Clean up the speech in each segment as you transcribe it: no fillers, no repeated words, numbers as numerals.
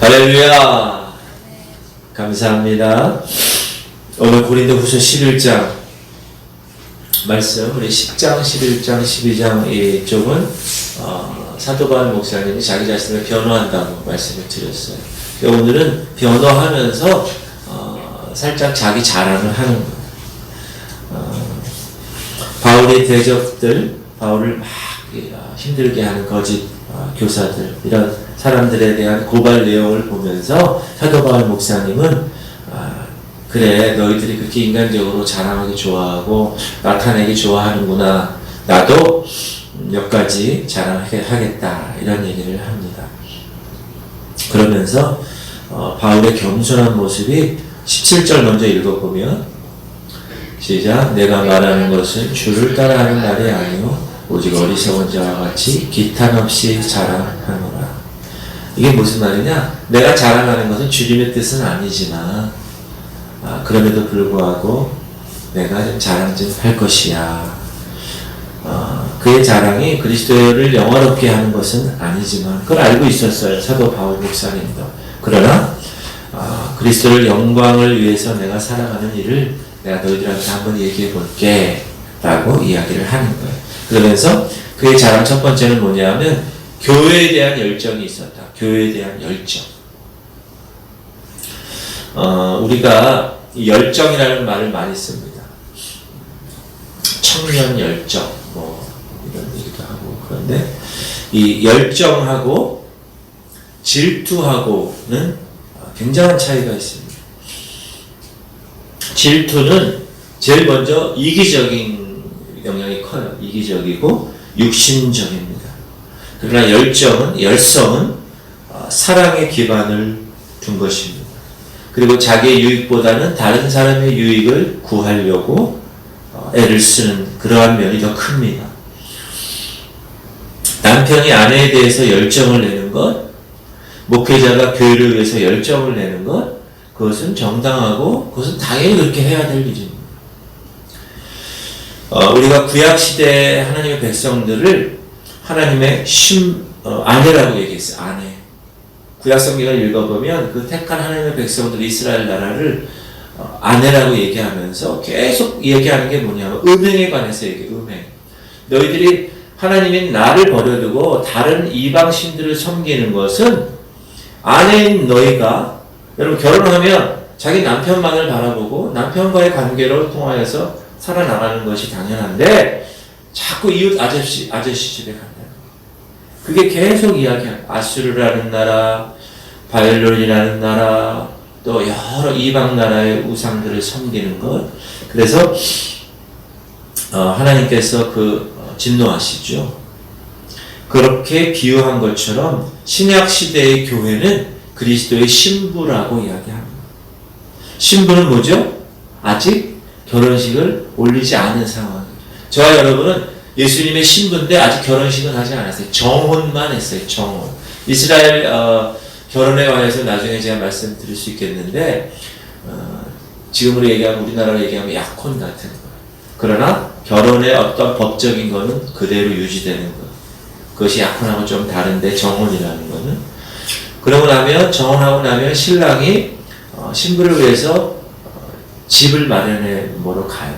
할렐루야. 감사합니다. 오늘 고린도후서 11장 말씀, 우리 10장, 11장, 12장 이쪽은 사도 바울 목사님이 자기 자신을 변호한다고 말씀을 드렸어요. 오늘은 변호하면서 살짝 자기 자랑을 하는 거예요. 바울의 대적들, 바울을 막 힘들게 하는 거짓 교사들, 이런 사람들에 대한 고발 내용을 보면서 사도 바울 목사님은 그래, 너희들이 그렇게 인간적으로 자랑하기 좋아하고 나타내기 좋아하는구나, 나도 몇 가지 자랑하겠다, 이런 얘기를 합니다. 그러면서 바울의 겸손한 모습이 17절 먼저 읽어보면, 시작. 내가 말하는 것은 주를 따라하는 말이 아니요 오직 어리석은 자와 같이 기탄 없이 자랑하노라. 이게 무슨 말이냐? 내가 자랑하는 것은 주님의 뜻은 아니지만 그럼에도 불구하고 내가 좀 자랑 좀 할 것이야. 그의 자랑이 그리스도를 영화롭게 하는 것은 아니지만 그걸 알고 있었어요, 사도 바울 목사님도. 그러나 그리스도를 영광을 위해서 내가 살아가는 일을 내가 너희들한테 한번 얘기해 볼게 라고 이야기를 하는 거예요. 그러면서 그의 자랑 첫 번째는 뭐냐면 교회에 대한 열정이 있었다. 교회에 대한 열정. 우리가 열정이라는 말을 많이 씁니다. 청년 열정, 뭐 이런 얘기도 하고. 그런데 이 열정하고 질투하고는 굉장한 차이가 있습니다. 질투는 제일 먼저 이기적인 영향이 커요. 이기적이고 육신적입니다. 그러나 열성은 사랑의 기반을 둔 것입니다. 그리고 자기의 유익보다는 다른 사람의 유익을 구하려고 애를 쓰는 그러한 면이 더 큽니다. 남편이 아내에 대해서 열정을 내는 것, 목회자가 교회를 위해서 열정을 내는 것, 그것은 정당하고 그것은 당연히 그렇게 해야 될 일입니다. 우리가 구약시대 하나님의 백성들을 하나님의 아내라고 얘기했어요. 아내. 구약성경을 읽어보면 그 택한 하나님의 백성들 이스라엘 나라를 아내라고 얘기하면서 계속 얘기하는 게 뭐냐면 음행에 관해서 얘기해요. 음행. 너희들이 하나님인 나를 버려두고 다른 이방신들을 섬기는 것은 아내인 너희가, 여러분 결혼하면 자기 남편만을 바라보고 남편과의 관계를 통하여서 살아나가는 것이 당연한데 자꾸 이웃 아저씨 집에 간다. 그게 계속 이야기하는 아수르라는 나라, 바벨론이라는 나라, 또 여러 이방 나라의 우상들을 섬기는 것. 그래서 하나님께서 진노하시죠. 그렇게 비유한 것처럼 신약 시대의 교회는 그리스도의 신부라고 이야기합니다. 신부는 뭐죠? 아직 결혼식을 올리지 않은 상황. 저와 여러분은 예수님의 신부인데 아직 결혼식은 하지 않았어요. 정혼만 했어요. 정혼. 이스라엘 결혼에 관해서 나중에 제가 말씀드릴 수 있겠는데 지금으로 얘기하면 우리나라로 얘기하면 약혼 같은 거. 그러나 결혼의 어떤 법적인 거는 그대로 유지되는 거. 그것이 약혼하고 좀 다른데 정혼이라는 거는. 그러고 나면 정혼하고 나면 신랑이 신부를 위해서 집을 마련해 보러 가요.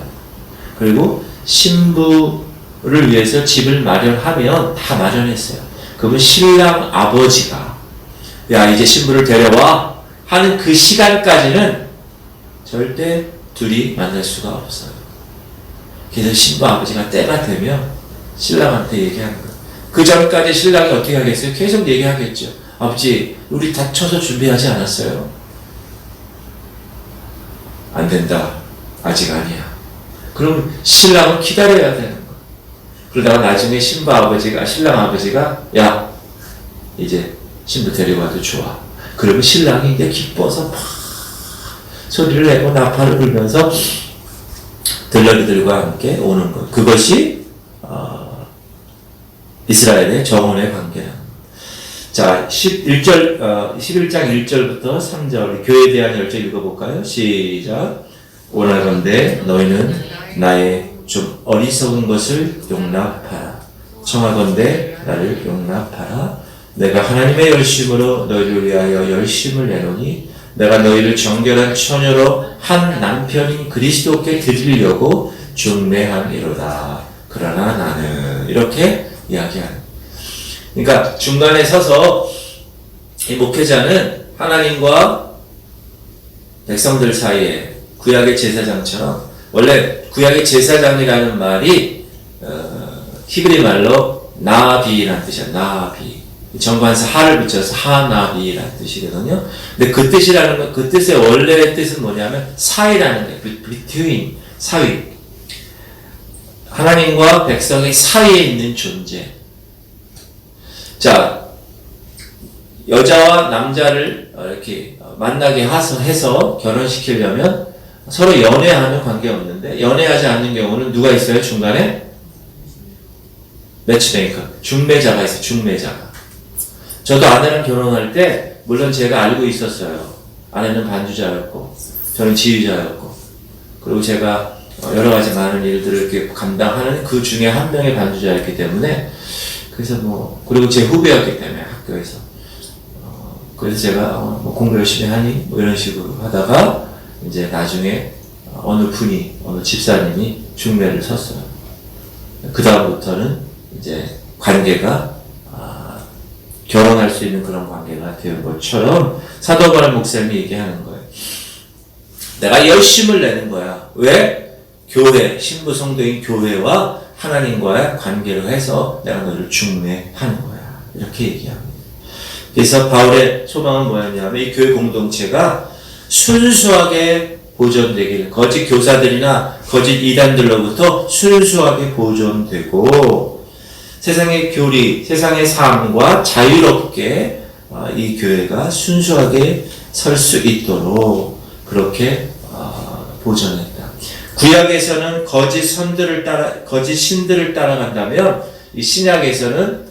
그리고 신부를 위해서 집을 마련하면 다 마련했어요. 그러면 신랑 아버지가 야 이제 신부를 데려와 하는 그 시간까지는 절대 둘이 만날 수가 없어요. 그래서 신부 아버지가 때가 되면 신랑한테 얘기하는 거예요. 그 전까지 신랑이 어떻게 하겠어요? 계속 얘기하겠죠. 아버지 우리 다 쳐서 준비하지 않았어요? 안 된다. 아직 아니야. 그럼 신랑은 기다려야 되는 거야. 그러다가 나중에 신부 아버지가, 신랑 아버지가, 야, 이제 신부 데려와도 좋아. 그러면 신랑이 이제 기뻐서 막 소리를 내고 나팔을 불면서 들러리들과 함께 오는 것. 그것이, 이스라엘의 정혼의 관계랍니다. 자, 11장 1절부터 3절 교회에 대한 열정 읽어볼까요? 시작. 원하건대 너희는 나의 좀 어리석은 것을 용납하라. 청하건대 나를 용납하라. 내가 하나님의 열심으로 너희를 위하여 열심을 내노니 내가 너희를 정결한 처녀로 한 남편인 그리스도께 드리려고 중매함이로다. 그러나 나는 이렇게 이야기하는. 그러니까 중간에 서서 이 목회자는 하나님과 백성들 사이에 구약의 제사장처럼, 원래 구약의 제사장이라는 말이 히브리 말로 나비라는 뜻이야. 나비. 정관사 하를 붙여서 하나비라는 뜻이거든요. 근데 그 뜻이라는 건, 그 뜻의 원래의 뜻은 뭐냐면 사이라는 거예요. between, 사이. 하나님과 백성의 사이에 있는 존재. 자, 여자와 남자를 이렇게 만나게 해서 결혼시키려면 서로 연애하는 관계 없는데, 연애하지 않는 경우는 누가 있어요? 중간에? 매치메이커. 중매자가 있어요. 중매자가. 저도 아내랑 결혼할 때 물론 제가 알고 있었어요. 아내는 반주자였고 저는 지휘자였고, 그리고 제가 여러 가지 많은 일들을 이렇게 감당하는 그 중에 한 명의 반주자였기 때문에, 그래서 그리고 제 후배였기 때문에 학교에서 그래서 제가 공부 열심히 하니 이런 식으로 하다가 이제 나중에 어느 집사님이 중매를 섰어요. 그 다음부터는 이제 관계가 결혼할 수 있는 그런 관계가 되는 것처럼 사도 바울 목사님이 얘기하는 거예요. 내가 열심을 내는 거야. 왜? 교회, 신부 성도인 교회와 하나님과의 관계를 해서 내가 너를 중매하는 거야. 이렇게 얘기합니다. 그래서 바울의 소망은 뭐였냐면 이 교회 공동체가 순수하게 보존되길, 거짓 교사들이나 거짓 이단들로부터 순수하게 보존되고 세상의 교리, 세상의 삶과 자유롭게 이 교회가 순수하게 설 수 있도록 그렇게 보존했다. 구약에서는 거짓 신들을 따라간다면 이 신약에서는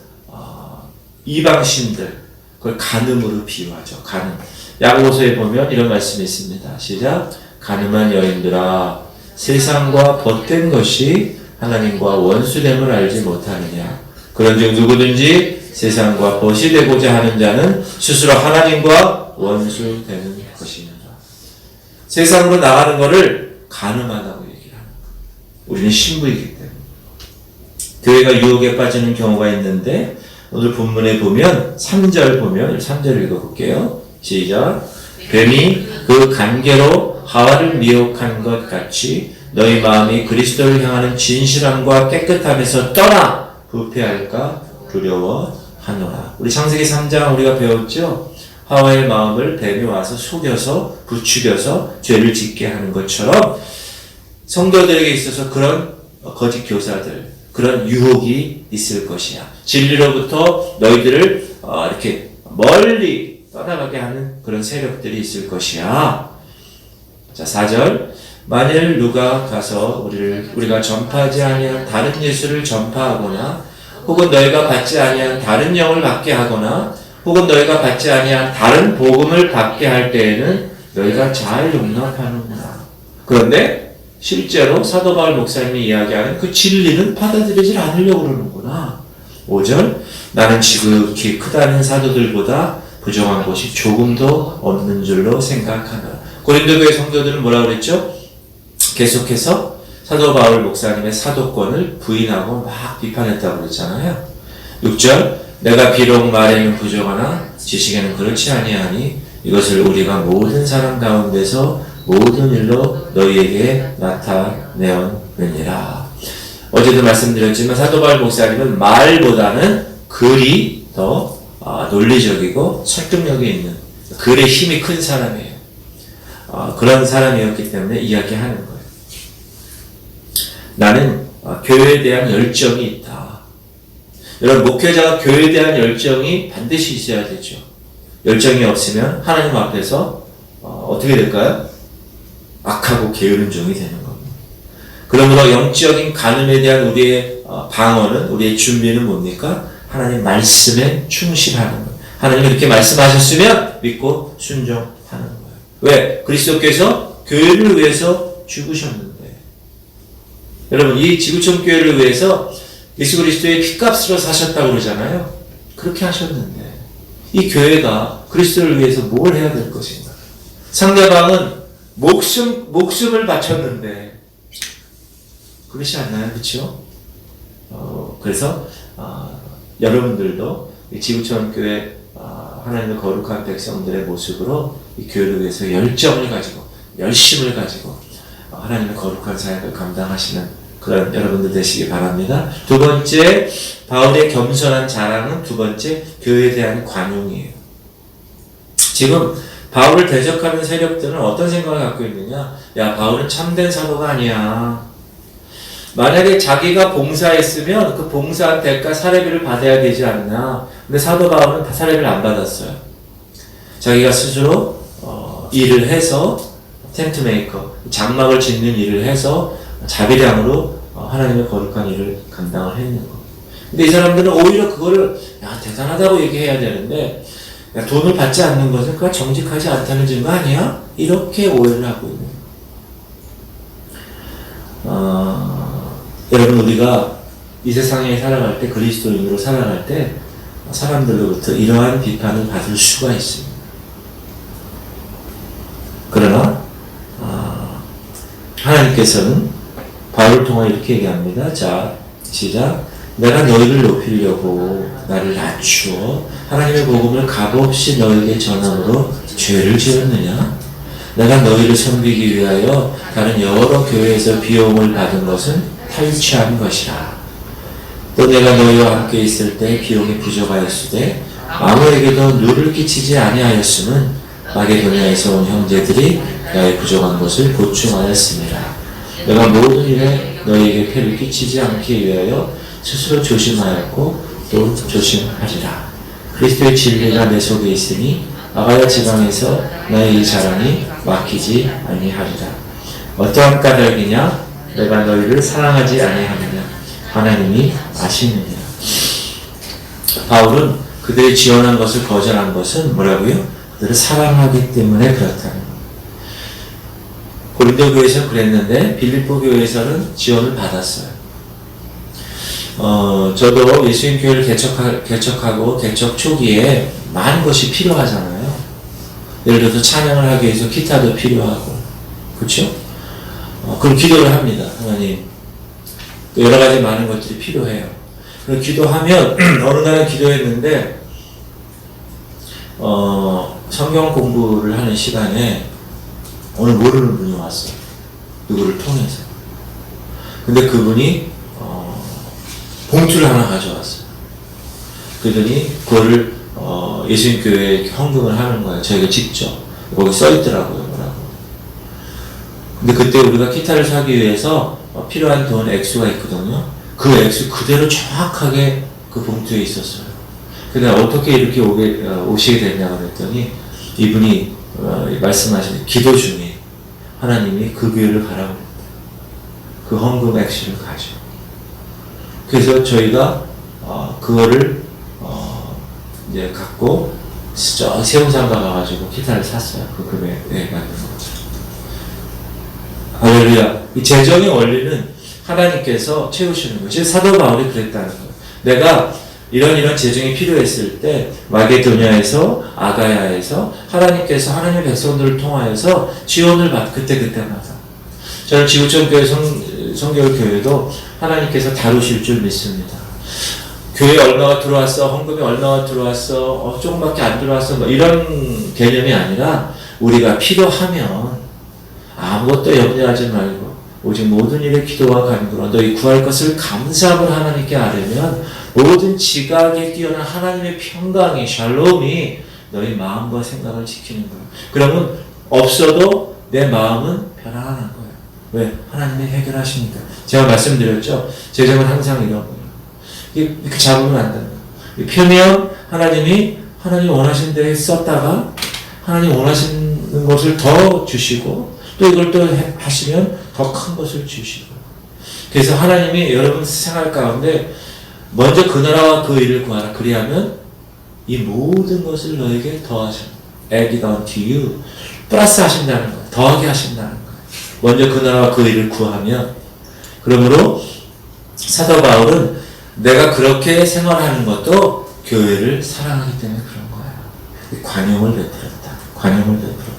이방 신들, 그걸 간음으로 비유하죠. 간음. 야고보서에 보면 이런 말씀이 있습니다. 시작. 간음한 여인들아, 세상과 벗된 것이 하나님과 원수됨을 알지 못하느냐. 그런즉 누구든지 세상과 벗이 되고자 하는 자는 스스로 하나님과 원수되는 것이니라. 세상으로 나가는 것을 간음하다고 얘기를 합니다. 우리는 신부이기 때문에. 교회가 유혹에 빠지는 경우가 있는데, 오늘 본문에 보면 3절 보면 3절 읽어볼게요. 시작. 뱀이 그 간계로 하와를 미혹한 것 같이 너희 마음이 그리스도를 향하는 진실함과 깨끗함에서 떠나 부패할까 두려워하노라. 우리 창세기 3장 우리가 배웠죠? 하와의 마음을 뱀이 와서 속여서 부추겨서 죄를 짓게 하는 것처럼 성도들에게 있어서 그런 거짓 교사들, 그런 유혹이 있을 것이야. 진리로부터 너희들을 이렇게 멀리 떠나가게 하는 그런 세력들이 있을 것이야. 자, 4절. 만일 누가 가서 우리가 전파하지 아니한 다른 예수를 전파하거나, 혹은 너희가 받지 아니한 다른 영을 받게 하거나, 혹은 너희가 받지 아니한 다른 복음을 받게 할 때에는 너희가 잘 용납하는구나. 그런데 실제로 사도 바울 목사님이 이야기하는 그 진리는 받아들이지 않으려고 그러는구나. 5절. 나는 지극히 크다는 사도들보다 부정한 것이 조금도 없는 줄로 생각하노라. 고린도 교회 성도들은 뭐라고 그랬죠? 계속해서 사도 바울 목사님의 사도권을 부인하고 막 비판했다고 그랬잖아요. 6절. 내가 비록 말에는 부족하나 지식에는 그렇지 아니하니 이것을 우리가 모든 사람 가운데서 모든 일로 너희에게 나타내었느니라. 어제도 말씀드렸지만 사도 바울 목사님은 말보다는 글이 더 논리적이고 설득력이 있는, 글의 힘이 큰 사람이에요. 그런 사람이었기 때문에 이야기하는 거예요. 나는 교회에 대한 열정이 있다. 여러분, 목회자가 교회에 대한 열정이 반드시 있어야 되죠. 열정이 없으면 하나님 앞에서 어떻게 될까요? 악하고 게으른 종이 되는 겁니다. 그러므로 영적인 간음에 대한 우리의 방어는, 우리의 준비는 뭡니까? 하나님 말씀에 충실하는 거예요. 하나님이 이렇게 말씀하셨으면 믿고 순종하는 거예요. 왜? 그리스도께서 교회를 위해서 죽으셨는데. 여러분, 이 지구촌 교회를 위해서 예수 그리스도의 피값으로 사셨다고 그러잖아요. 그렇게 하셨는데 이 교회가 그리스도를 위해서 뭘 해야 될 것인가? 상대방은 목숨을 바쳤는데 그렇지 않나요? 그렇죠? 그래서 여러분들도 이 지구촌 교회 하나님의 거룩한 백성들의 모습으로 이 교회를 위해서 열정을 가지고 열심을 가지고 하나님의 거룩한 사역을 감당하시는 그런 여러분들 되시기 바랍니다. 두 번째, 바울의 겸손한 자랑은 두 번째, 교회에 대한 관용이에요. 지금 바울을 대적하는 세력들은 어떤 생각을 갖고 있느냐? 야, 바울은 참된 사도가 아니야. 만약에 자기가 봉사했으면 그 봉사한 대가 사례비를 받아야 되지 않나. 근데 사도 바울은 사례비를 안 받았어요. 자기가 스스로 일을 해서 텐트 메이커, 장막을 짓는 일을 해서 자비량으로 하나님의 거룩한 일을 감당을 했는 거. 근데 이 사람들은 오히려 그거를 야, 대단하다고 얘기해야 되는데 야, 돈을 받지 않는 것은 그가 정직하지 않다는 증거 아니야? 이렇게 오해를 하고 있는 거예요. 여러분, 우리가 이 세상에 살아갈 때, 그리스도인으로 살아갈 때 사람들로부터 이러한 비판을 받을 수가 있습니다. 그러나 하나님께서는 바울을 통해 이렇게 얘기합니다. 자, 시작. 내가 너희를 높이려고 나를 낮추어 하나님의 복음을 값없이 너에게 전함으로 죄를 지었느냐? 내가 너희를 섬기기 위하여 다른 여러 교회에서 비용을 받은 것은 탈취한 것이라. 또 내가 너희와 함께 있을 때 비용이 부족하였으되 아무에게도 누를 끼치지 아니하였음은 마게도냐에서 온 형제들이 나의 부족한 것을 보충하였습니다. 내가 모든 일에 너희에게 폐를 끼치지 않기 위하여 스스로 조심하였고 또 조심하리라. 그리스도의 진리가 내 속에 있으니 아가야 지방에서 나의 이 자랑이 막히지 아니하리라. 어떠한 까닭이냐? 내가 너희를 사랑하지 아니하느냐? 하나님이 아시느냐? 바울은 그들이 지원한 것을 거절한 것은 뭐라고요? 그들을 사랑하기 때문에 그렇다는 거예요. 고린도 교회에서는 그랬는데 빌립보 교회에서는 지원을 받았어요. 저도 예수님 교회를 개척하고 개척 초기에 많은 것이 필요하잖아요. 예를 들어서 찬양을 하기 위해서 기타도 필요하고, 그렇죠? 그럼 기도를 합니다. 하나님, 또 여러 가지 많은 것들이 필요해요. 그럼 기도하면 어느 날은 기도했는데 성경 공부를 하는 시간에 오늘 모르는 분이 왔어요. 누구를 통해서. 근데 그분이 봉투를 하나 가져왔어요. 그러더니 그거를 예수님 교회에 헌금을 하는 거예요. 저희가 직접. 거기 써있더라고요. 뭐라고. 근데 그때 우리가 기타를 사기 위해서 필요한 돈 액수가 있거든요. 그 액수 그대로 정확하게 그 봉투에 있었어요. 근데 어떻게 이렇게 오시게 됐냐고 그랬더니 이분이 말씀하시는 기도 중에 하나님이 그 교회를 가라고 했다. 그 헌금 액수를 가져. 그래서 저희가 그거를 이제 갖고 세운상가 가가지고 기타를 샀어요. 그 금액에 맞는 거죠. 할렐루야. 이 재정의 원리는 하나님께서 채우시는 거죠. 사도 바울이 그랬다는 거예요. 내가 이런 재정이 필요했을 때 마게도냐에서 아가야에서 하나님께서 하나님의 백성들을 통하여서 지원을 그때마다. 저는 지구촌 교회 성결 교회도 하나님께서 다루실 줄 믿습니다. 교회 얼마가 들어왔어, 헌금이 얼마가 들어왔어, 조금밖에 안 들어왔어, 뭐 이런 개념이 아니라 우리가 필요하면 아무것도 염려하지 말고 오직 모든 일에 기도와 간구로 너희 구할 것을 감사함으로 하나님께 아뢰면 모든 지각에 뛰어난 하나님의 평강이 샬롬이 너희 마음과 생각을 지키는 거예요. 그러면 없어도 내 마음은 편안한 거예요. 왜? 하나님이 해결하시니까. 제가 말씀드렸죠. 재정은 항상 이런 거예요. 이렇게 잡으면 안 된다. 표면 하나님 원하시는 대로 썼다가 하나님 원하시는 것을 더 주시고 또 이걸 또 하시면 더 큰 것을 주시고. 그래서 하나님이 여러분 생활 가운데 먼저 그 나라와 그 일을 구하라. 그리하면 이 모든 것을 너에게 더하신다. add on to you. 플러스 하신다는 거예요. 더하게 하신다는 거예요. 먼저 그 나라와 그 일을 구하면. 그러므로 사도 바울은 내가 그렇게 생활하는 것도 교회를 사랑하기 때문에 그런 거예요. 관용을 베풀었다. 관용을 베풀었다.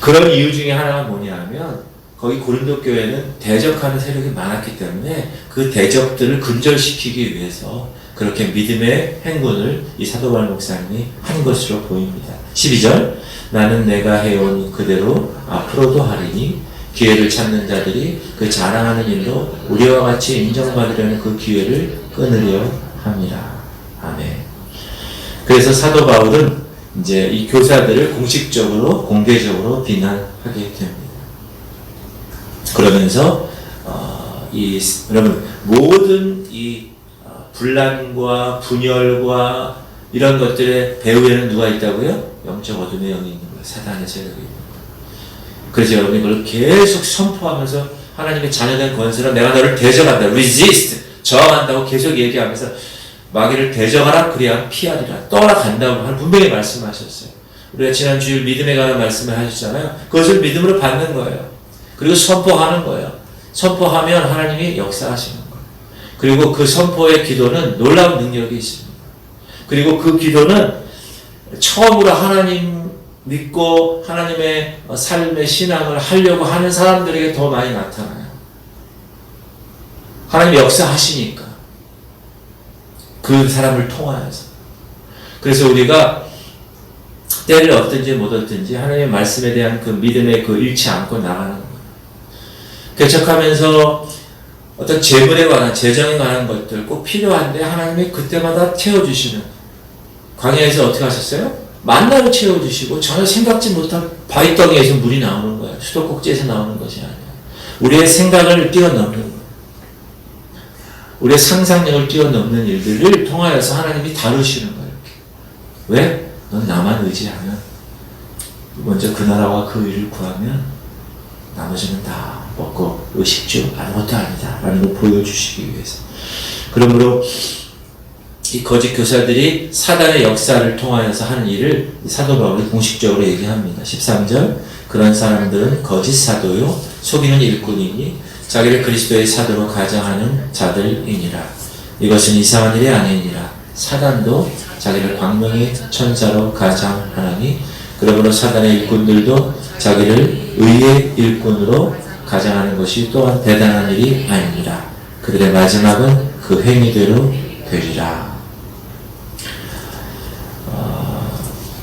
그런 이유 중에 하나가 뭐냐면 거기 고린도 교회는 대적하는 세력이 많았기 때문에 그 대적들을 근절시키기 위해서 그렇게 믿음의 행군을 이 사도 바울 목사님이 한 것으로 보입니다. 12절 나는 내가 해온 그대로 앞으로도 하리니 기회를 찾는 자들이 그 자랑하는 일로 우리와 같이 인정받으려는 그 기회를 끊으려 합니다. 아멘. 그래서 사도 바울은 이제 이 교사들을 공식적으로 공개적으로 비난하게 됩니다. 그러면서 여러분 모든 이 분란과 분열과 이런 것들의 배후에는 누가 있다고요? 영적 어둠의 영이 있는 거예요. 사단의 세력이 있는 거예요. 그래서 여러분이 그걸 계속 선포하면서 하나님의 자녀된 권세로 내가 너를 대적한다. resist. 저항한다고 계속 얘기하면서 마귀를 대적하라 그래야 피하리라. 떠나간다고 분명히 말씀하셨어요. 우리가 지난 주일 믿음에 관한 말씀을 하셨잖아요. 그것을 믿음으로 받는 거예요. 그리고 선포하는 거예요. 선포하면 하나님이 역사하시는 거예요. 그리고 그 선포의 기도는 놀라운 능력이 있습니다. 그리고 그 기도는 처음으로 하나님 믿고 하나님의 삶의 신앙을 하려고 하는 사람들에게 더 많이 나타나요. 하나님이 역사하시니까. 그 사람을 통하여서. 그래서 우리가 때를 얻든지 못 얻든지 하나님의 말씀에 대한 그 믿음에 그 잃지 않고 나가는 거예요. 개척하면서 어떤 재물에 관한, 재정에 관한 것들 꼭 필요한데 하나님이 그때마다 채워주시는. 광야에서 어떻게 하셨어요? 만나로 채워주시고 전혀 생각지 못한 바위덩이에서 물이 나오는 거예요. 수도꼭지에서 나오는 것이 아니에요. 우리의 생각을 뛰어넘는 거예요. 우리의 상상력을 뛰어넘는 일들을 통하여서 하나님이 다루시는 거예요. 이렇게. 왜? 넌 나만 의지하면 먼저 그 나라와 그 일을 구하면 나머지는 다 먹고 의식주 아무것도 아니다 라는 걸 보여주시기 위해서. 그러므로 이 거짓 교사들이 사단의 역사를 통하여서 하는 일을 사도 바울이 공식적으로 얘기합니다. 13절 그런 사람들은 거짓 사도요 속이는 일꾼이니 자기를 그리스도의 사도로 가정하는 자들이니라. 이것은 이상한 일이 아니니라. 사단도 자기를 광명의 천사로 가장하나니 그러므로 사단의 일꾼들도 자기를 의의 일꾼으로 가장하는 것이 또한 대단한 일이 아니니라. 그들의 마지막은 그 행위대로 되리라.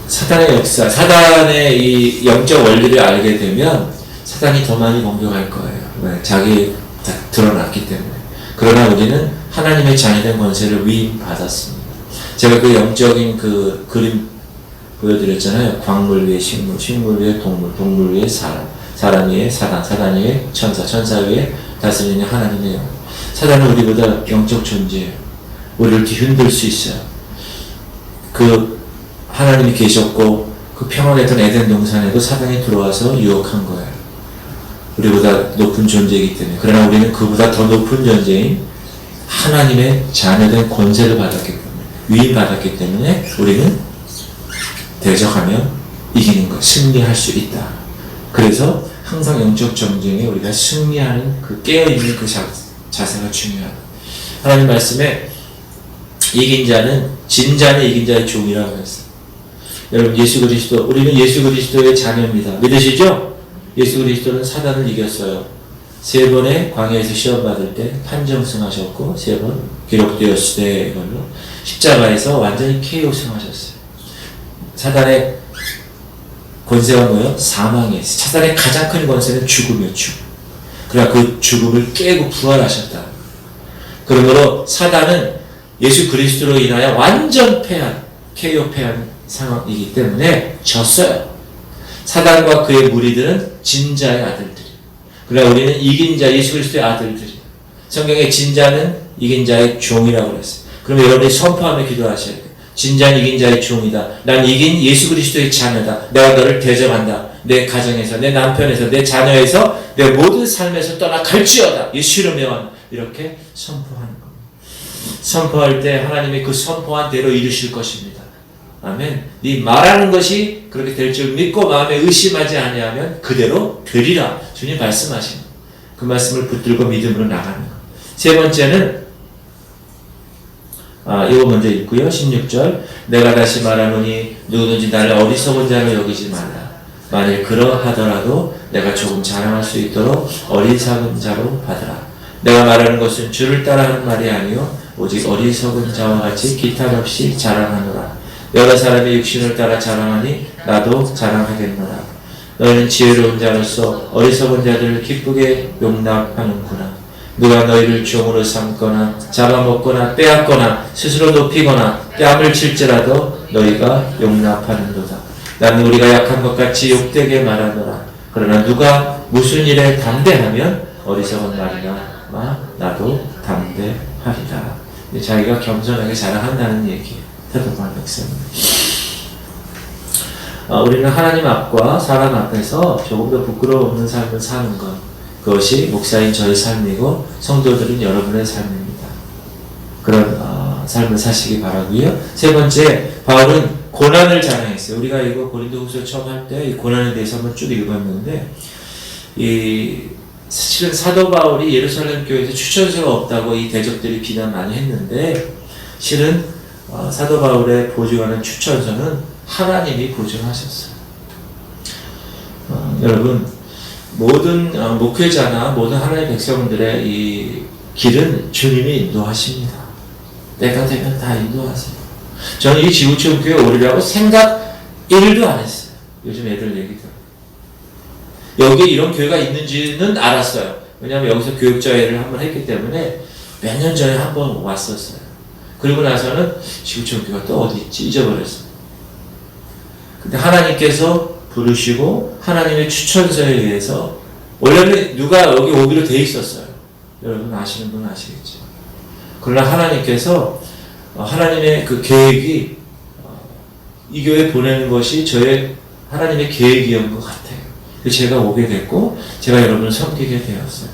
사단의 역사, 사단의 이 영적 원리를 알게 되면 사단이 더 많이 공격할 거예요. 왜? 자기 다 드러났기 때문에. 그러나 우리는 하나님의 자녀된 권세를 위임받았습니다. 제가 그 영적인 그 그림 보여드렸잖아요. 광물 위에 식물, 식물 위에 동물, 동물 위에 사람, 사람 위에 사단, 사단 위에 천사, 천사 위에 다스리는 하나님의 영. 사단은 우리보다 영적 존재예요. 우리를 뒤흔들 수 있어요. 그 하나님이 계셨고 그 평안했던 에덴 동산에도 사단이 들어와서 유혹한 거예요. 우리보다 높은 존재이기 때문에. 그러나 우리는 그보다 더 높은 존재인 하나님의 자녀된 권세를 받았기 때문에, 위임받았기 때문에 우리는 대적하며 이기는 것, 승리할 수 있다. 그래서 항상 영적 전쟁에 우리가 승리하는 그 깨어있는 그 자세가 중요하다. 하나님 말씀에 이긴 자는 진 자는 이긴 자의 종이라고 했어요. 여러분 예수 그리스도, 우리는 예수 그리스도의 자녀입니다. 믿으시죠? 예수 그리스도는 사단을 이겼어요. 3번의 광야에서 시험 받을 때 판정승하셨고 3번 기록되었을 때 이걸로 십자가에서 완전히 KO승하셨어요. 사단의 권세가 뭐예요? 사망이에요. 사단의 가장 큰 권세는 죽음이에요. 죽음. 그러나 그 죽음을 깨고 부활하셨다. 그러므로 사단은 예수 그리스도로 인하여 완전 패한, KO 패한 상황이기 때문에 졌어요. 사단과 그의 무리들은 진자의 아들들이. 그러나 우리는 이긴 자, 예수 그리스도의 아들들이. 성경에 진자는 이긴 자의 종이라고 그랬어요. 그럼 여러분이 선포하며 기도하셔야 돼요. 진자는 이긴 자의 종이다. 난 이긴 예수 그리스도의 자녀다. 내가 너를 대적한다. 내 가정에서, 내 남편에서, 내 자녀에서, 내 모든 삶에서 떠나갈지어다. 예수 이름으로 이렇게 선포하는 겁니다. 선포할 때 하나님이 그 선포한 대로 이루실 것입니다. 아멘. 네 말하는 것이 그렇게 될 줄 믿고 마음에 의심하지 아니하면 그대로 되리라. 주님 말씀하신 그 말씀을 붙들고 믿음으로 나가는 것. 세 번째는 이거 먼저 읽고요. 16절. 내가 다시 말하노니 누구든지 나를 어리석은 자로 여기지 말라. 만일 그러하더라도 내가 조금 자랑할 수 있도록 어리석은 자로 받으라. 내가 말하는 것은 주를 따라하는 말이 아니요 오직 어리석은 자와 같이 기탄 없이 자랑하노라. 여러 사람이 육신을 따라 자랑하니 나도 자랑하겠노라. 너희는 지혜로운 자로서 어리석은 자들을 기쁘게 용납하는구나. 누가 너희를 종으로 삼거나 잡아먹거나 빼앗거나 스스로 높이거나 뺨을 칠지라도 너희가 용납하는도다. 나는 우리가 약한 것 같이 욕되게 말하노라. 그러나 누가 무슨 일에 담대하면 어리석은 말이나 나도 담대하리라. 자기가 겸손하게 자랑한다는 얘기예요. 테도반 백성은. 우리는 하나님 앞과 사람 앞에서 조금 더 부끄러움 없는 삶을 사는 것, 그것이 목사인 저의 삶이고 성도들은 여러분의 삶입니다. 그런 삶을 사시기 바라고요. 세 번째, 바울은 고난을 자랑했어요. 우리가 이거 고린도후서 처음 할 때 이 고난에 대해서 한번 쭉 읽었는데, 실은 사도 바울이 예루살렘 교회에서 추천서가 없다고 이 대적들이 비난 많이 했는데, 실은 사도 바울의 보증하는 추천서는 하나님이 보증하셨어요. 여러분, 모든 목회자나 모든 하나님의 백성들의 이 길은 주님이 인도하십니다. 때가 되면 다 인도하세요. 저는 이 지구촌 교회 오리라고 생각 1도 안 했어요. 요즘 애들 얘기 들어요. 여기에 이런 교회가 있는지는 알았어요. 왜냐하면 여기서 교육자회를 한번 했기 때문에 몇 년 전에 한번 왔었어요. 그리고 나서는 지구촌 교회가 또 어디 있지 잊어버렸어요. 근데 하나님께서 부르시고 하나님의 추천서에 의해서 원래는 누가 여기 오기로 돼 있었어요. 여러분 아시는 분은 아시겠죠. 그러나 하나님께서 하나님의 그 계획이 이 교회에 보내는 것이 저의 하나님의 계획이었던 것 같아요. 그래서 제가 오게 됐고 제가 여러분을 섬기게 되었어요.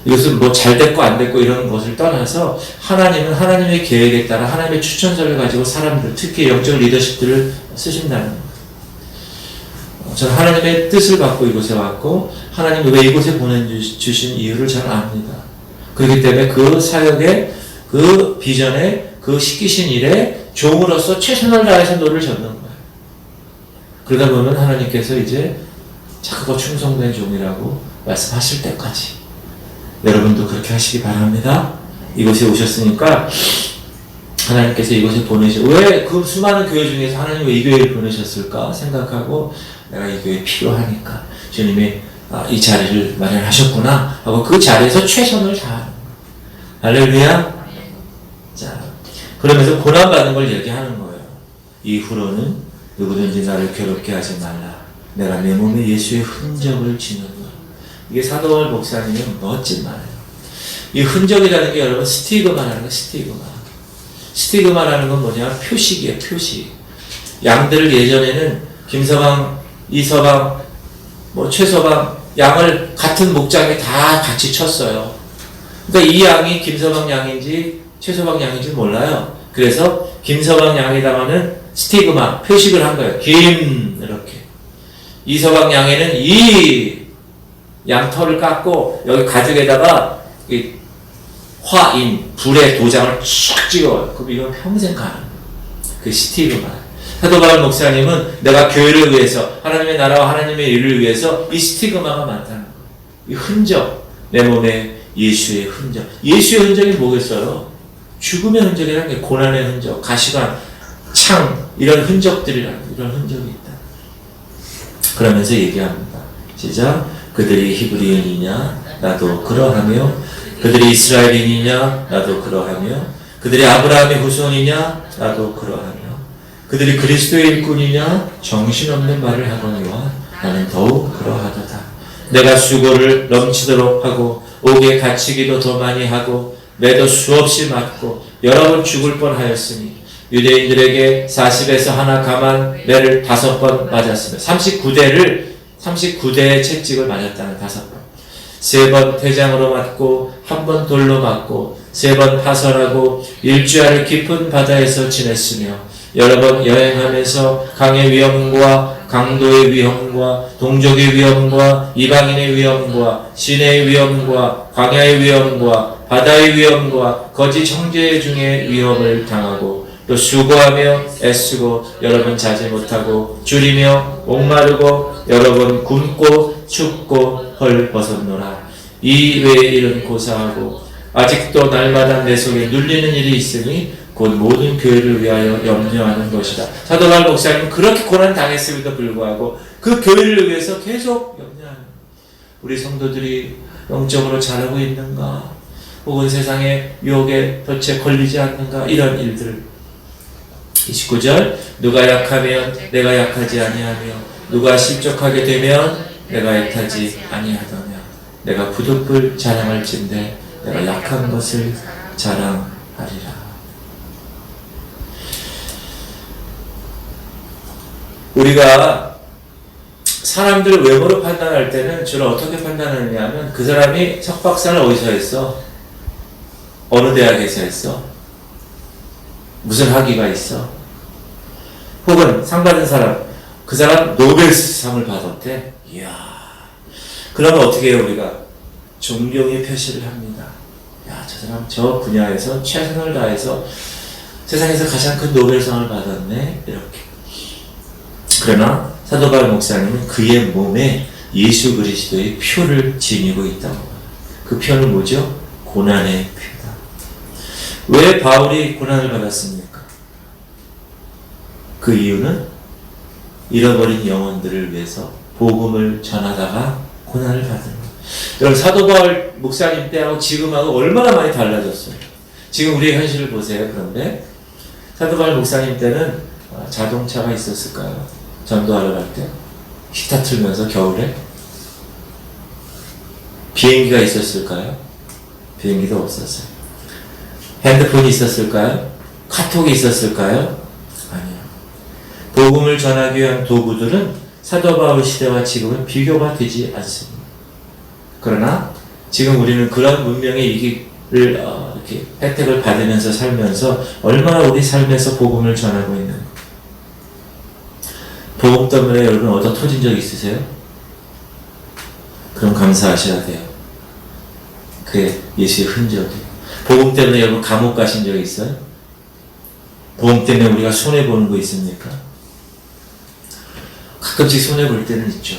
이것은 뭐 잘 됐고 안 됐고 이런 것을 떠나서 하나님은 하나님의 계획에 따라 하나님의 추천서를 가지고 사람들, 특히 영적 리더십들을 쓰신다는 거예요. 저는 하나님의 뜻을 갖고 이곳에 왔고 하나님이 왜 이곳에 보내주신 이유를 잘 압니다. 그렇기 때문에 그 사역에, 그 비전에, 그 시키신 일에 종으로서 최선을 다해서 노를 젓는 거예요. 그러다 보면 하나님께서 이제 착하고 충성된 종이라고 말씀하실 때까지 여러분도 그렇게 하시기 바랍니다. 이곳에 오셨으니까 하나님께서 이곳에 보내시고 왜 그 수많은 교회 중에서 하나님 왜 이 교회를 보내셨을까 생각하고 내가 이 교회에 필요하니까 주님이 이 자리를 마련하셨구나 하고 그 자리에서 최선을 다하는 거예요. 할렐루야. 자, 그러면서 고난받는 걸 얘기하는 거예요. 이후로는 누구든지 나를 괴롭게 하지 말라. 내가 내 몸에 예수의 흔적을 지는 것. 이게 사도월 목사님의 멋진 말이에요. 이 흔적이라는 게 여러분 스티그마라는 거, 스티그마. 스티그마라는 건 뭐냐? 표식이에요, 표식. 양들을 예전에는 김서방, 이서방, 최서방, 양을 같은 목장에 다 같이 쳤어요. 그러니까 이 양이 김서방 양인지 최서방 양인지 몰라요. 그래서 김서방 양에다가는 스티그마, 표식을 한 거예요. 김, 이렇게. 이서방 양에는 이 양털을 깎고 여기 가죽에다가 화인, 불의 도장을 쫙 찍어요. 그럼 이건 평생 가는 거예요. 그 스티그마. 사도 바울 목사님은 내가 교회를 위해서, 하나님의 나라와 하나님의 일을 위해서 이 스티그마가 많다는 거예요. 이 흔적, 내 몸에 예수의 흔적. 예수의 흔적이 뭐겠어요? 죽음의 흔적이라는 게 고난의 흔적, 가시관, 창, 이런 흔적들이라는 이런 흔적이 있다. 그러면서 얘기합니다. 시작. 그들이 히브리인이냐? 나도 그러하며 그들이 이스라엘인이냐? 나도 그러하며 그들이 아브라함의 후손이냐? 나도 그러하며 그들이 그리스도의 일꾼이냐? 정신없는 말을 하거니와 나는 더욱 그러하도다. 내가 수고를 넘치도록 하고 옥에 갇히기도 더 많이 하고 매도 수없이 맞고 여러 번 죽을 뻔하였으니 유대인들에게 40에서 하나 감한 매를 5번 맞았으며 39대의 채찍을 맞았다는 5번. 3번 대장으로 맞고 1번 돌로 맞고 3번 파설하고 1주야를 깊은 바다에서 지냈으며 여러 번 여행하면서 강의 위험과 강도의 위험과 동족의 위험과 이방인의 위험과 시내의 위험과 광야의 위험과 바다의 위험과 거짓 형제 중에 위험을 당하고 또 수고하며 애쓰고 여러 번 자지 못하고 줄이며 목마르고 여러 번 굶고 춥고 헐벗었노라. 이 외에 일은 고사하고 아직도 날마다 내 속에 눌리는 일이 있으니 곧 모든 교회를 위하여 염려하는 것이다. 사도 바울 목사님은 그렇게 고난 당했음에도 불구하고 그 교회를 위해서 계속 염려하는, 우리 성도들이 영적으로 잘하고 있는가, 혹은 세상의 유혹에 덫에 걸리지 않는가, 이런 일들. 29절, 누가 약하면 내가 약하지 아니하며 누가 실족하게 되면 내가 애타지 아니하더며 내가 부득불 자랑할진대 내가 약한 것을 자랑하리라. 우리가 사람들 외모로 판단할 때는 주로 어떻게 판단하느냐면 그 사람이 석박사를 어디서 했어? 어느 대학에서 했어? 무슨 학위가 있어? 혹은 상 받은 사람, 그 사람 노벨상을 받았대? 이야. 그러면 어떻게 해요, 우리가? 존경의 표시를 합니다. 야, 저 사람 저 분야에서 최선을 다해서 세상에서 가장 큰 노벨상을 받았네? 이렇게. 그러나 사도 바울 목사님은 그의 몸에 예수 그리스도의 표를 지니고 있다고. 그 표는 뭐죠? 고난의 표다. 왜 바울이 고난을 받았습니까? 그 이유는 잃어버린 영혼들을 위해서 복음을 전하다가 고난을 받은 거예요. 여러분, 사도 바울 목사님 때하고 지금하고 얼마나 많이 달라졌어요. 지금 우리의 현실을 보세요. 그런데 사도 바울 목사님 때는 자동차가 있었을까요? 전도하러 갈 때 기타 틀면서 겨울에 비행기가 있었을까요? 비행기도 없었어요. 핸드폰이 있었을까요? 카톡이 있었을까요? 아니요. 복음을 전하기 위한 도구들은 사도 바울 시대와 지금은 비교가 되지 않습니다. 그러나 지금 우리는 그런 문명의 이기를 이렇게 혜택을 받으면서 살면서 얼마나 우리 삶에서 복음을 전하고 있는가. 복음 때문에 여러분 얻어 터진 적 있으세요? 그럼 감사하셔야 돼요. 그게 예수의 흔적이에요. 복음 때문에 여러분 감옥 가신 적 있어요? 복음 때문에 우리가 손해보는 거 있습니까? 가끔씩 손해볼 때는 있죠.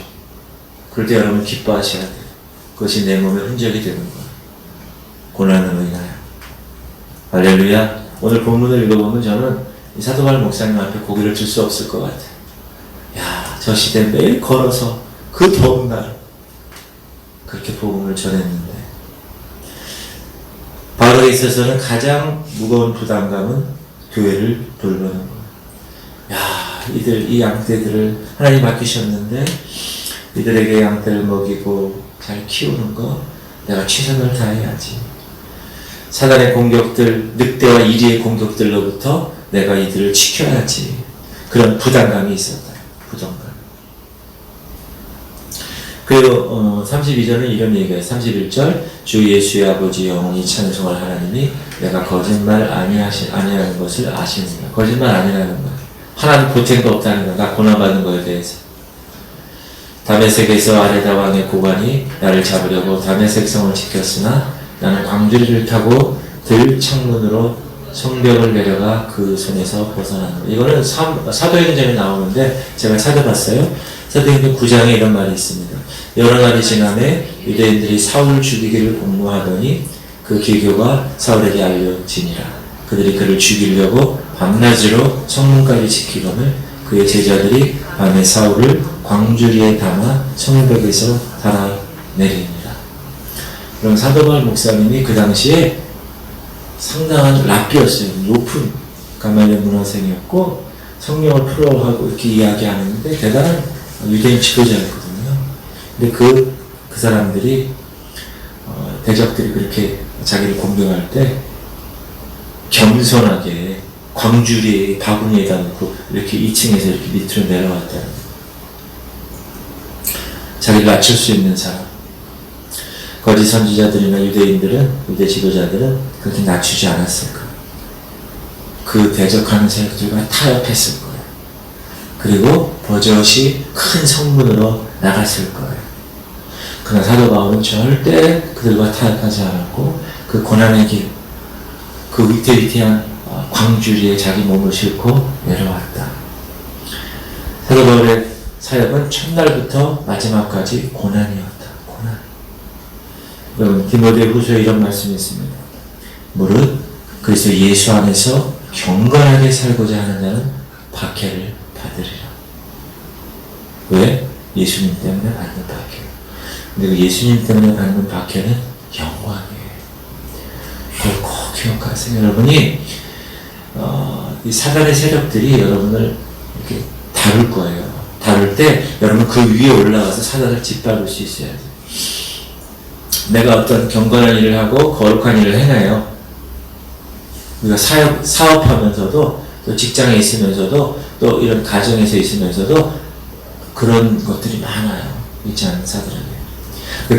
그럴 때 여러분 기뻐하셔야 돼요. 그것이 내 몸의 흔적이 되는 거예요. 고난으로 인하여. 할렐루야. 오늘 본문을 읽어보면 저는 이 사도 바울 목사님 앞에 고개를 들 수 없을 것 같아요. 야, 저 시대 매일 걸어서 그 더운 날 그렇게 복음을 전했는데 바울에 있어서는 가장 무거운 부담감은 교회를 돌보는 거예요. 야, 이 양떼들을 하나님 맡기셨는데 이들에게 양떼를 먹이고 잘 키우는 거 내가 최선을 다해야지. 사단의 공격들, 늑대와 이리의 공격들로부터 내가 이들을 지켜야지. 그런 부담감이 있었다. 부담감. 그리고 32절은 이런 얘기예요. 31절, 주 예수의 아버지 영원히 찬송할 하나님이 내가 거짓말 아니하는 것을 아시느니라. 거짓말 아니라는 거예요. 하나님 보탠도 없다는 거예요. 나 고난받는 거에 대해서. 다메섹에서 아레다 왕의 고관이 나를 잡으려고 다메섹 성을 지켰으나 나는 광주리를 타고 들 창문으로 성벽을 내려가 그 손에서 벗어난 것. 이거는 사도행전에 나오는데 제가 찾아봤어요. 사도행전 9장에 이런 말이 있습니다. 여러 날이 지남에 유대인들이 사울을 죽이기를 공모하더니 그 계교가 사울에게 알려지니라. 그들이 그를 죽이려고 밤낮으로 성문까지 지키거늘 그의 제자들이 밤에 사울을 광주리에 담아 성벽에서 달아내리니라. 그럼 사도 바울 목사님이 그 당시에 상당한 랍비였어요. 높은 가말리엘 문화생이었고 성령을 풀어하고 이렇게 이야기하는데 대단한 유대인 지도자였거든요. 근데 그 사람들이 대적들이 그렇게 자기를 공격할 때 겸손하게 광주리에 바구니에다 놓고 이렇게 2층에서 이렇게 밑으로 내려왔다는 거예요. 자기를 낮출 수 있는 사람. 거짓 선지자들이나 유대 지도자들은 그렇게 낮추지 않았을 거예요. 그 대적하는 세력들과 타협했을 거예요. 그리고 버젓이 큰 성문으로 나갔을 거예요. 그러나 사도 바울은 절대 그들과 타협하지 않았고 그 고난의 길, 그 위태위태한 광주리에 자기 몸을 싣고 내려왔다. 사도 바울의 사역은 첫날부터 마지막까지 고난이었다. 고난. 여러분, 디모데 후서에 이런 말씀이 있습니다. 무릇 그리스도 예수 안에서 경건하게 살고자 하는 자는 박해를 받으리라. 왜? 예수님 때문에 받는 박해. 근데 그 예수님 때문에 받는 박해는 영광이에요. 그걸 꼭 기억하세요. 여러분이 이 사단의 세력들이 여러분을 이렇게 다룰 거예요. 다룰 때 여러분 그 위에 올라가서 사단을 짓밟을 수 있어야 돼요. 내가 어떤 경건한 일을 하고 거룩한 일을 해내요. 우리가 사업하면서도 또 직장에 있으면서도 또 이런 가정에서 있으면서도 그런 것들이 많아요. 있지 않은 사람들에게.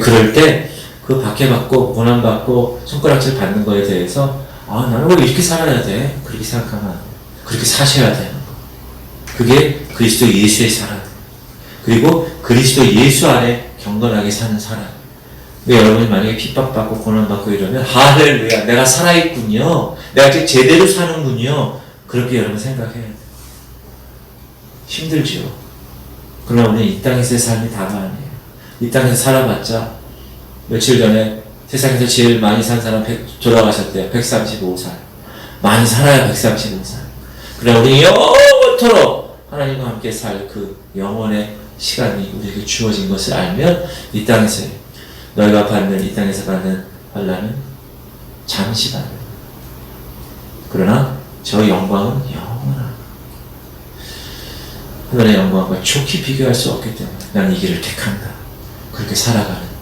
그럴 때 그 박해받고 고난받고 손가락질 받는 거에 대해서 나는 왜 이렇게 살아야 돼? 그렇게 생각하면 안 돼. 그렇게 사셔야 되는 거. 그게 그리스도 예수의 사랑. 그리고 그리스도 예수 안에 경건하게 사는 사람. 여러분이 만약에 핍박받고 고난받고 이러면 할렐루야, 내가 살아있군요. 내가 지금 제대로 사는군요. 그렇게 여러분 생각해야 돼요. 힘들죠. 그러나 우리는 이 땅에서의 삶이 다가 아니에요. 이 땅에서 살아봤자 며칠 전에 세상에서 제일 많이 산 사람 돌아가셨대요. 135살. 많이 살아야 135살. 그러나 우리 영원토록 하나님과 함께 살 그 영원의 시간이 우리에게 주어진 것을 알면 이 땅에서 너희가 받는 이 땅에서 받는 환난은 잠시다. 그러나 저 영광은 영원하다. 하늘의 영광과 좋게 비교할 수 없기 때문에 난 이 길을 택한다. 그렇게 살아가는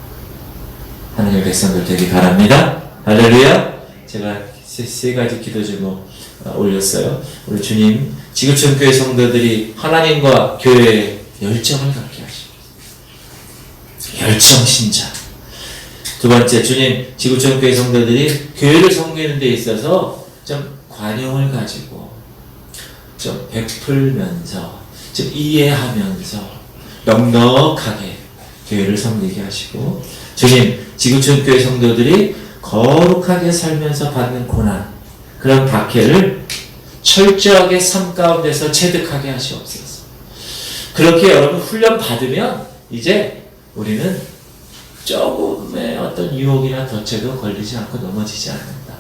하나님의 백성들 되기 바랍니다. 할렐루야. 제가 세 가지 기도 제목 올렸어요. 우리 주님, 지구촌 교회 성도들이 하나님과 교회에 열정을 갖게 하시고, 열정 신자. 두 번째, 주님, 지구촌 교회 성도들이 교회를 섬기는 데 있어서 좀 관용을 가지고 좀 베풀면서 좀 이해하면서 넉넉하게 교회를 섬기게 하시고, 주님, 지구촌 교회 성도들이 거룩하게 살면서 받는 고난, 그런 박해를 철저하게 삶 가운데서 체득하게 하시옵소서. 그렇게 여러분 훈련 받으면 이제 우리는 조금의 어떤 유혹이나 덫에도 걸리지 않고 넘어지지 않는다.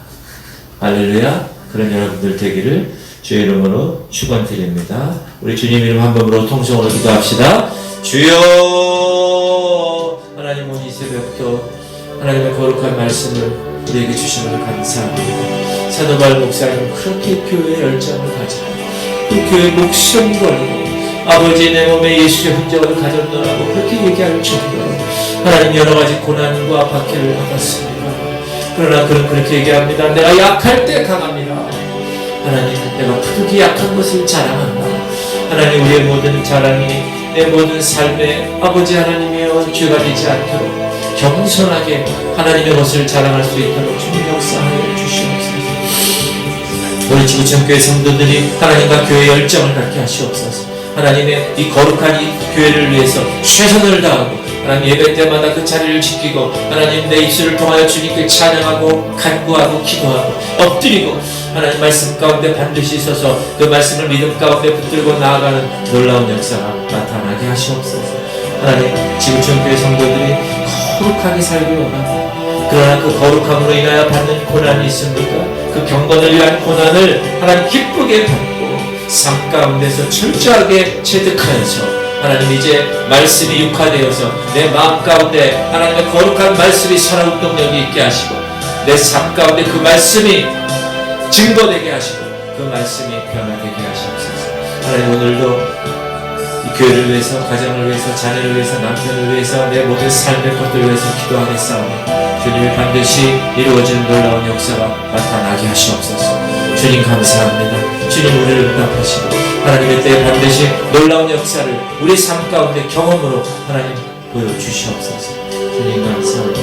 할렐루야. 그런 여러분들 되기를 주의 이름으로 축원드립니다. 우리 주님 이름 한 번으로 통성으로 기도합시다. 주여, 하나님 오늘 이 새벽도 하나님의 거룩한 말씀을 우리에게 주시는 감사합니다. 사도 바울 목사님 그렇게 교회의 열정을 가지고 그 교회 목숨 걸고 아버지 내 몸에 예수의 흔적을 가졌노라고 그렇게 얘기할 정도로 하나님 여러 가지 고난과 박해를 받았습니다. 그러나 그는 그렇게 얘기합니다. 내가 약할 때 강합니다. 하나님, 내가 부득이 약한 것을 자랑한다. 하나님, 우리의 모든 자랑이 내 모든 삶에 아버지 하나님의 죄가 되지 않도록 겸손하게 하나님의 것을 자랑할 수 있도록 주님 역사하여 주시옵소서. 우리 지구촌교회 성도들이 하나님과 교회의 열정을 갖게 하시옵소서. 하나님의 이 거룩한 이 교회를 위해서 최선을 다하고 하나님 예배 때마다 그 자리를 지키고 하나님 내 입술을 통하여 주님께 찬양하고 간구하고 기도하고 엎드리고 하나님 말씀 가운데 반드시 있어서 그 말씀을 믿음 가운데 붙들고 나아가는 놀라운 역사가 나타나게 하시옵소서. 하나님 지구촌교회 성도들이 거룩하게 살기 원합니다. 그러나 그 거룩함으로 인하여 받는 고난이 있습니까? 그 경건을 위한 고난을 하나님 기쁘게 받고 삶 가운데서 철저하게 체득하여서 하나님 이제 말씀이 육화되어서 내 마음 가운데 하나님의 거룩한 말씀이 살아온 능력이 있게 하시고 내 삶 가운데 그 말씀이 증거되게 하시고 그 말씀이 변화되게 하시옵소서. 하나님 오늘도 이 교회를 위해서, 가정을 위해서, 자녀를 위해서, 남편을 위해서, 내 모든 삶의 것들을 위해서 기도하겠사오니 주님이 반드시 이루어지는 놀라운 역사가 나타나게 하시옵소서. 주님 감사합니다. 주님 우리를 응답하시고 하나님의 때에 반드시 놀라운 역사를 우리 삶 가운데 경험으로 하나님 보여주시옵소서. 주님 감사합니다.